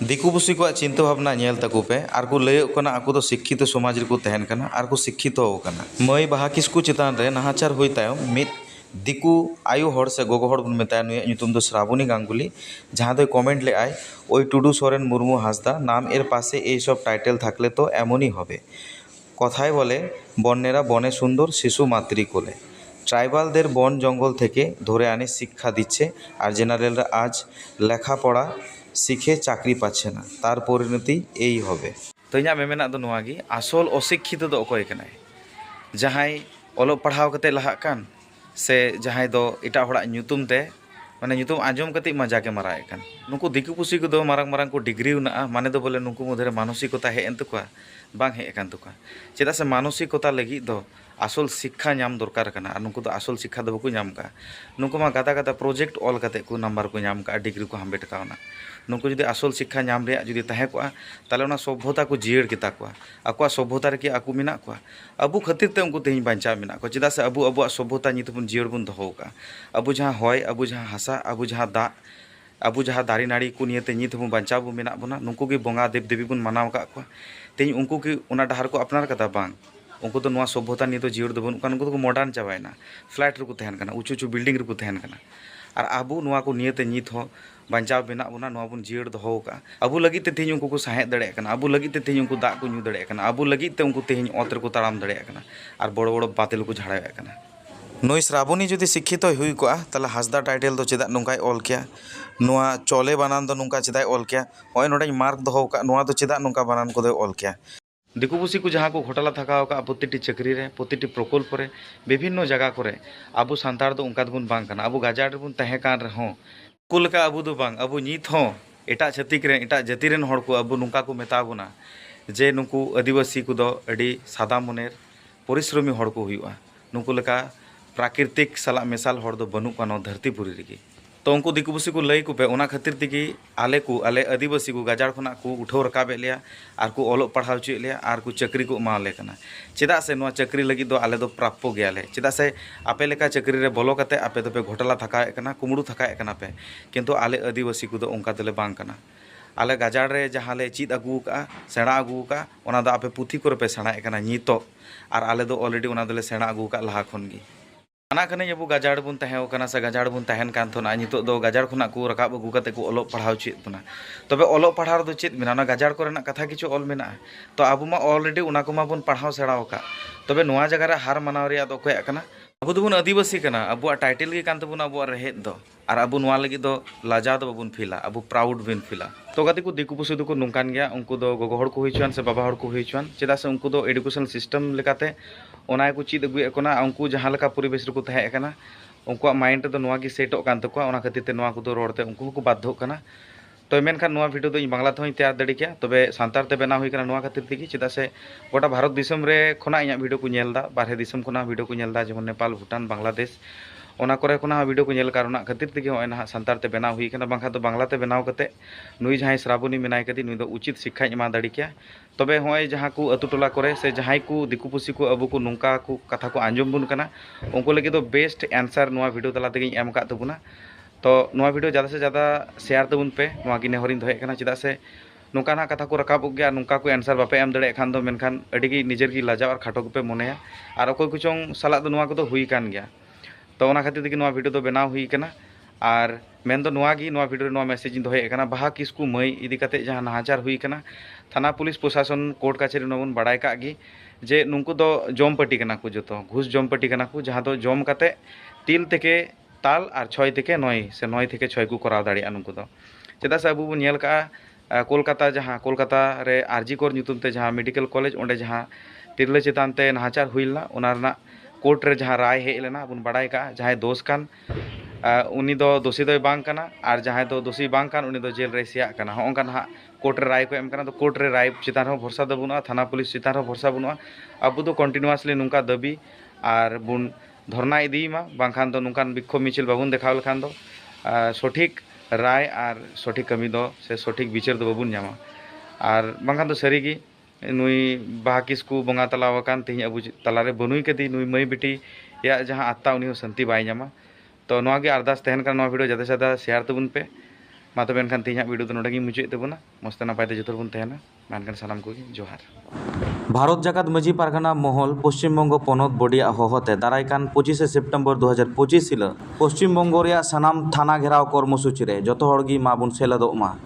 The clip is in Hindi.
दिकु पुसी को चिंता भावना नेल तको पे आर को लय कना आको तो शिक्षित समाज रे को तहन कना आर को शिक्षित हो कना मई बाहा किस्कु चितान रे नाहाचार होई तायो मित दिकु आयु हर से गोगो हर बुन मेता नुय ᱧᱩᱛᱩᱢ दो श्रावणी गांगुली जहां दो कमेंट ले आय ओई टुडू सोरेन मुर्मू हासदा नाम एर पासे এই সব টাইটেল থাকলে তো এমনই হবে কথায় বলে বন্যেরা বনে সুন্দর শিশু মাতৃ কোলে ট্রাইবালদের বন জঙ্গল থেকে ধরে আনে শিক্ষা দিচ্ছে আর জেনারেলরা আজ লেখাপড়া শিখে চাকরি পাচ্ছে না তার পরিণতি এই হবে তো ইᱧᱟᱹᱜ মেমেনা ᱫᱚ ᱱᱚᱣᱟ ᱜᱮ আসল অশিক্ষিত ᱫᱚ ᱚᱠᱚᱭ ᱠᱟᱱᱟᱭ ᱡᱟᱦᱟᱸᱭ ᱚᱞᱚᱜ ᱯᱟᱲᱦᱟᱣ ᱠᱟᱛᱮ ᱞᱟᱦᱟᱜ ᱠᱟᱱ ᱥᱮ ᱡᱟᱦᱟᱸᱭ ᱫᱚ ᱮᱴᱟᱜ ᱦᱚᱲᱟᱜ ᱧᱩᱛᱩᱢ ᱛᱮ ᱢᱟᱱᱮ ᱧᱩᱛᱩᱢ ᱟᱸᱡᱚᱢ ᱠᱟᱛᱮ ᱢᱟᱡᱟᱠᱮ ᱢᱟᱨᱟᱣᱮᱫ ᱠᱟᱱ ᱱᱩᱠᱩ ᱫᱤᱠᱩ ᱯᱩᱥᱤ ᱠᱚᱫᱚ ᱢᱟᱨᱟᱝ ᱢᱟᱨᱟᱝ ᱠᱚ ᱰᱤᱜᱽᱨᱤ ᱢᱮᱱᱟᱜᱼᱟ ᱢᱟᱱᱮ ᱫᱚ ᱵᱚᱞᱮ ᱱᱩᱠᱩ ᱢᱚᱫᱽᱫᱷᱮ ᱨᱮ ᱢᱟᱱᱚᱥᱤᱠᱚᱛᱟ ᱦᱮᱡ ᱮᱱ ᱛᱟᱠᱚᱣᱟ ᱵᱟᱝ ᱦᱮᱡ ᱟᱠᱟᱱ ᱛᱟᱠᱚᱣᱟ ᱪᱮᱫᱟᱜ ᱥᱮ ᱢᱟᱱᱚᱥᱤᱠᱚᱛᱟ ᱞᱟᱹᱜᱤᱫ ᱫᱚ আসল শিক্ষা ᱧᱟᱢ ᱫᱚᱨᱠᱟর ᱠᱟᱱᱟ ᱟᱨ ᱱᱩᱠᱩ ᱫᱚ আসল শিক্ষা ᱫᱚ ᱵᱟᱠᱚ ᱧᱟᱢ ᱠᱟᱜᱼᱟ ᱱᱩᱠᱩ ᱢᱟ ᱜᱟᱫᱟ ᱜᱟᱫᱟ ᱯᱨᱚᱡᱮᱠᱴ ᱚᱞ ᱠᱟᱛᱮ ᱠᱚ ᱱᱟᱢᱵᱟᱨ ᱠᱚ ᱧᱟᱢ ᱠᱟᱜᱼᱟ ᱰᱤᱜᱽᱨᱤ ᱠᱚ ᱦᱟᱢᱮᱴ ᱠᱟᱣᱱᱟ ᱱᱩᱠᱩ ᱡᱩᱫᱤ আসল শিক্ষা ᱧᱟᱢ ᱨᱮᱭᱟᱜ ᱡᱩᱫᱤ ᱛᱟᱦᱮᱸ ᱠᱚᱜᱼᱟ ᱛᱟᱦᱞᱮ ᱚᱱᱟ ᱥᱚᱵᱽᱵᱷᱚᱛᱟ ᱠᱚ ᱡᱤᱭᱟᱹᱲ ᱠᱮᱛᱟ ᱠᱚᱣᱟ ᱟᱠᱚᱣᱟᱜ ᱥᱚᱵᱽᱵᱷᱚᱛᱟ ᱨᱮᱠᱤ ᱟᱠᱚ ᱢᱮᱱᱟᱜ ᱠᱚᱣᱟ ᱟᱵᱚ ᱠᱷᱟᱹᱛᱤᱨ ᱛᱮ ᱩᱱᱠᱩ ᱛᱮᱦᱮᱧ ᱵᱟᱧᱪᱟᱣ ᱢᱮᱱᱟᱜ ᱠᱚᱣᱟ ᱪᱮᱫᱟᱜ ᱥᱮ ᱟᱵᱚ ᱟᱵᱚᱣᱟᱜ ᱥᱚᱵᱽᱵᱷᱚᱛᱟ ᱱᱤᱛ ᱵᱚᱱ ᱡᱤᱭᱟᱹᱲ ᱵᱚᱱ ᱫᱚᱦᱚ ᱠᱟᱜᱼᱟ ᱟᱵᱚ ᱡᱟᱦᱟᱸ ᱦᱚᱭ ᱟᱵᱚ ᱡᱟᱦᱟᱸ ᱦᱟᱥᱟ ᱟᱵᱚ ᱡᱟᱦᱟᱸ ᱫᱟᱜ ᱟᱵᱚ ᱡᱟᱦᱟᱸ ᱫᱟᱨᱮ ᱱᱟᱹᱲᱤ ᱠᱚ ᱱᱤᱭᱮᱛᱮ ᱱᱤᱛ ᱦᱚᱸ ᱵᱟᱧᱪᱟᱣ ᱵᱚ ᱢᱮᱱᱟᱜ ᱵᱚᱱᱟ ᱱᱩᱠᱩ ᱜᱮ ᱵᱚᱸᱜᱟ ᱫᱮᱵ ᱫᱮᱵী ᱵᱚᱱ ᱢᱟᱱᱟᱣ ᱠᱟᱜ ᱠᱚᱣᱟ ᱛᱮᱦᱮᱧ ᱩᱱᱠᱩ ᱜᱮ ᱚᱱᱟ ᱰᱟᱦᱟᱨ ᱠᱚ ᱟᱯᱱᱟᱨ ᱠᱟᱫᱟ ᱵᱟᱝ उनको तो नवा सभ्यता नित जीवर दो बन उनको तो मॉडर्न चाबायना फ्लैट रे को तहन कना उचू उचू बिल्डिंग रे को तहन कना और आबू नवा को नियते नित हो बचाव बेना बना नवा बन जीवर दो का आबू लगी ते तेहन उनको को साहेद दड़े कना आबू लगी ते तेहन उनको दाग को न्यू दड़े कना आबू लगी ते उनको तेहन ओत रे को ताड़ाम दड़े कना और बड़ बड़ बातिल को झाड़ावे कना नुई श्रावणी जुदी शिक्षित हुई कोआ ताला हासदा टाइटल दो चेदा नोंकाय ऑल किया नुआ चले बानान दो नोंका चेदा ऑल किया होय नोडे मार्क दो का नुआ दो चेदा नोंका बानान को दो ऑल किया दिकु पुसी को जहाँ को घोटाला थका प्रतिटी चक्री रे प्रतिटी प्रकल्प रे विभिन्न जगह करे आबो सांतार दो उनका दबुन बांग कना आबो गाजार रे बुन तहे कान रे हो कुलका आबो दो बांग आबो नीत हो एटा छतिक रे एटा जाति रेन हड़ को आबो नुका को मेता बुना जे नुकु आदिवासी को दो अडी सादा मनेर परिश्रमी हड़ को हुआ नुकु लेका प्राकृतिक साला मेसाल हड़ दो बनु कानो धरतीपुरी रेगी तो उनको दिकु पुसी को लई को पे ओना खातिर तिगी आले आदिवासी को गाजार खना को उठाव रकाबे लिया आर को ओलो पढ़ाव चे लिया आर को चक्री को माले कना चेदा से नुआ चक्री लगी दो आले दो प्राप्य गयाले चेदा से आपे लेका चक्री रे बोलो कते आपे दो पे घोटाला थकाए कना कुमड़ू थकाए कना पे किंतु आले आदिवासी को दो उनका दले बांग कना आले गाजार रे जहां ले चीत अगू का सेणा अगू का ओना दो आपे पुथी को पे सेणाए कना नितो आर आले दो ऑलरेडी ओना दले सेणा अगू का लहा खन गी अना कने अब गाजार बुन तहेव कना से गाजार बुन तहन कान थोना नितो दो गाजार खुना को रकाब अगू कते को ओलो पढ़ाव चेत बना तबे ओलो पढ़ाव दो चेत मेना ना गाजार कोरेना कथा किछु ऑल मेना तो आबु मा ऑलरेडी उना को मा बुन पढ़ाव सेड़ाव का तबे नोआ जगह रे हार मनाव रिया दो कोया कना अब दुबुन आदिवासी कना अब टाइटल के कान तबुन अब रहेत दो और अब नोआ लगी दो लाजा दो बबुन फिला अब प्राउड बिन फिला तो गाती को दिकु पुसु दो को नुकान गया उनको दो गोगो हड़ को हुइचुआन से बाबा हड़ को हुइचुआन चेदा से उनको दो एजुकेशन सिस्टम लेकाते ओना को चीद अगुए कोना उनको जहां लका परिवेश रको तहे कना उनको माइंड तो नोआ की सेटो कान तको ओना खातिर ते नोआ को दो रोडते उनको को बाध्य कना तो मेनखान नोआ वीडियो दो बांग्ला तो तैयार दड़ी के तबे सांतार ते बेना हुई कना नोआ खातिर तेगी चेदा से गोटा भारत दिसम रे खोना इया वीडियो को नेलदा बारहे दिसम खोना वीडियो को नेलदा जेमन नेपाल भूटान बांग्लादेश ओना करे कोना वीडियो को नेल कारण खातिर तेगी होय ना सांतार ते बेना हुई कना बांखा तो बांग्ला ते बेनाव कते नुई जहां श्रावणी मेनाय कदी नुई दो उचित शिक्षा एमा दड़ी के तबे होय जहां को अतु टोला करे से जहां को दिकु पुसी को अबु को नुंका को कथा को आंजम बुन कना उनको लगे तो बेस्ट आंसर नोआ वीडियो तला तेगी एम का तबुना तो नोआ वीडियो ज़्यादा से ज़्यादा शेयर तबुन पे नोआ की नेहरिन दोहे कना चेदा से नुका ना कथा को रकाब गया नुका को आंसर बापे एम दड़े खान दो मेनखान अडी की निजेर की लाजा और खाटो पे मोनेया और अकोय कुचों साला दो नोआ को तो हुई कान गया तो ओना खातिर तेगी नोआ वीडियो तो बनाव हुई कना और मेन दो नोआ गी नोआ वीडियो नोआ मैसेज दोहे कना बाहा किसकु मई इदी कते जहां नाहाचार हुई कना थाना पुलिस प्रशासन कोर्ट कचहरी नोबन बड़ाय का गी जे नुंकु दो जॉम पट्टी कना को जतो घुस जॉम पट्टी कना को जहां दो जॉम कते तिल तेके ताल और 6 থেকে 9 से 9 থেকে 6 को कराव दाड़िया नुंकु दो चेदा से अबु नेल का कोलकाता जहां कोलकाता रे आरजी कोर ᱧᱩᱛᱩᱢ ते जहां मेडिकल कॉलेज ओंडे जहां तिरले चितान ते नाहाचार हुइलना ओना रना कोर्ट रे जहां राय हेज लेना बुन बड़ाय का जहां दोष कान उनी दो दोषी दो बांग काना और जहां दो दोषी बांग कान उनी दो जेल रे सिया काना होंका ना कोर्ट रे राय को एम काना तो कोर्ट रे राय चितान हो भरोसा दो बुना थाना पुलिस चितान हो भरोसा बुना अब दो कंटिन्यूअसली नुंका दबी और बुन धरना इदी मा बांखान दो नुकान बिक्षोभ मिছিল बाबुन देखाव लखान दो सठिक राय और सठिक कमी दो से सठिक विचार दो बाबुन नामा और बांखान दो सरीगी नुई बाहा किसकु बंगा तलाव कान तेही अबु तलारे बनुई कदी नुई मई बेटी या जहां आत्ता उनी हो शांति बाय नामा तो नोआ गे अरदास तहन का नोआ वीडियो ज़्यादा से ज़्यादा शेयर तबुन पे मा तबे एनखान तेहैᱧᱟᱜ वीडियो दो नोडे गी मुचाᱹᱫ ताबोना मस्ते नापाय ते जतो बन तहना मा एनखान सानाम कोगे जोहार। भारत जाकात माझी पारगाना महल पश्चिम बंग पनत बडिया हहते दारायकान 25 सेप्टेम्बर 2025 हिल पश्चिम बंग सानाम थाना घेराव कर्मसूची रे जतो हड़गी मा बुन सेलेदोग मा।